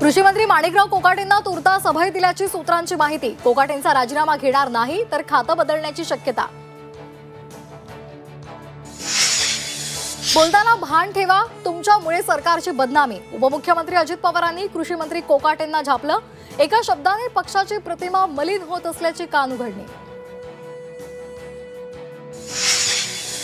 कृषी मंत्री माणिकराव कोकाटेंना तुर्तास अभय दिल्याची सूत्रांची माहिती। कोकाटेंचा राजीनामा घेणार नाही तर खातं बदलण्याची शक्यता। बोलताना भान ठेवा, तुमच्यामुळे सरकारची बदनामी। उपमुख्यमंत्री अजित पवारांनी कृषी मंत्री कोकाटेंना झापलं। एका शब्दाने पक्षाची प्रतिमा मलिन होत असल्याची कानउघडणी।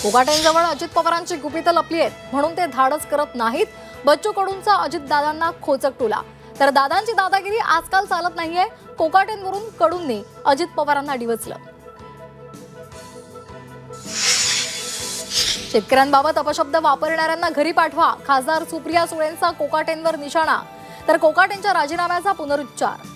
कोकाटेंजवळ अजित पवारांची गुपितं लपली आहेत म्हणून ते धाडस करत नाहीत। बच्चू कडूंचा अजित दादांना खोचक टोला। तर दादांची दादागिरी आजकाल चालत नाहीये। कोकाटेंवरून कडूंनी अजित पवारांना डिवचलं। शेतकऱ्यांबाबत अपशब्द वापरणाऱ्यांना घरी पाठवा। खासदार सुप्रिया सुळेंचा कोकाटेंवर निशाणा। तर कोकाटेंच्या राजीनाम्याचा पुनरुच्चार।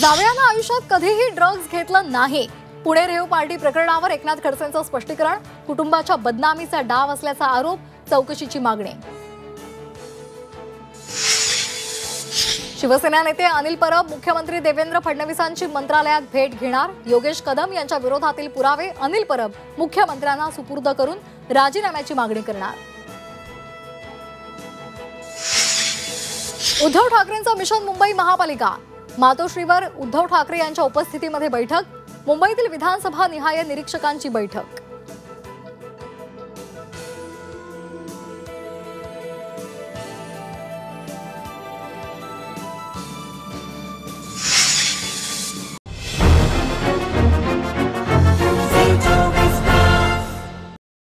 जावयानं आयुष्यात कधीही ड्रग्ज घेतलं नाही। पुणे रेव्ह पार्टी प्रकरणावर एकनाथ खडसेंचं स्पष्टीकरण। कुटुंबाच्या बदनामीचा डाव असल्याचा आरोप, चौकशीची मागणी। शिवसेना नेते अनिल परब मुख्यमंत्री देवेंद्र फडणवीसांची मंत्रालयात भेट घेणार। योगेश कदम यांच्या विरोधातील पुरावे अनिल परब मुख्यमंत्र्यांना सुपूर्द करून राजीनाम्याची मागणी करणार। उद्धव ठाकरेंचं मिशन मुंबई महापालिका। मातोश्रीवर उद्धव ठाकरे यांच्या उपस्थितीमध्ये बैठक। मुंबईतील विधानसभा निहाय निरीक्षकांची बैठक।